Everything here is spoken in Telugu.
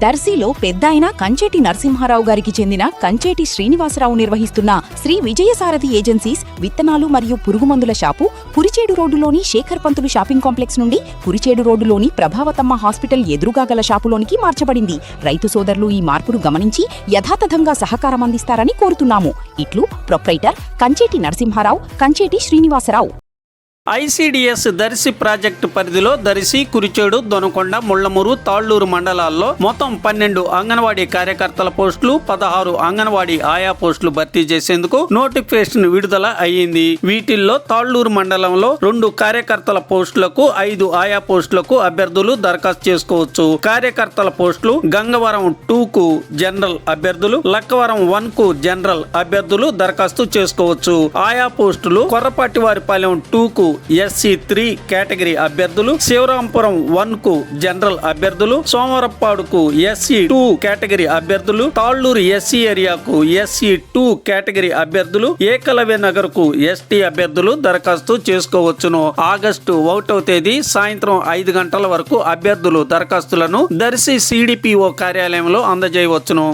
దర్శిలో పెద్దాయన కంచేటి నరసింహారావు గారికి చెందిన కంచేటి శ్రీనివాసరావు నిర్వహిస్తున్న శ్రీ విజయసారథి ఏజెన్సీస్ విత్తనాలు మరియు పురుగుమందుల షాపు కురిచేడు రోడ్డులోని శేఖర్ పంతులు షాపింగ్ కాంప్లెక్స్ నుండి కురిచేడు రోడ్డులోని ప్రభావతమ్మ హాస్పిటల్ ఎదురుగా గల షాపులోనికి మార్చబడింది. రైతు సోదరులు ఈ మార్పును గమనించి యథాతథంగా సహకారం అందిస్తారని కోరుతున్నాము. ఇట్లు proprietor Kancheti Narasimharao, Kancheti Srinivasarao. ICDS Darsi project పరిధిలో దర్శి, కురిచేడు, దొనకొండ, ముళ్లమూరు, తాళ్లూరు మండలాల్లో మొత్తం 12 అంగన్వాడీ కార్యకర్తల పోస్టులు, 16 అంగన్వాడీ ఆయా పోస్టులు భర్తీ చేసేందుకు నోటిఫికేషన్ విడుదల అయ్యింది. వీటిల్లో తాళ్లూరు మండలంలో 2 కార్యకర్తల పోస్టులకు 5 ఆయా పోస్టులకు అభ్యర్థులు దరఖాస్తు చేసుకోవచ్చు. కార్యకర్తల పోస్టులు గంగవరం 2కు జనరల్ అభ్యర్థులు, లక్కవరం 1కు జనరల్ అభ్యర్థులు దరఖాస్తు చేసుకోవచ్చు. ఆయా పోస్టులు కొర్రపాటివారిపాలెం 2కు SC3 కేటగిరీ అభ్యర్థులు, శివరాంపురం 1కు జనరల్ అభ్యర్థులు, సోమవరప్పాడుకు SC2 కేటగిరీ అభ్యర్థులు, తాళ్లూరు SC ఏరియాకు SC2 కేటగిరీ అభ్యర్థులు, ఏకలవ్య నగర్ కు ST అభ్యర్థులు దరఖాస్తు చేసుకోవచ్చును. ఆగస్టు 1వ తేదీ సాయంత్రం 5 గంటల వరకు అభ్యర్థులు దరఖాస్తులను దర్శి CDPO కార్యాలయంలో అందజేయవచ్చును.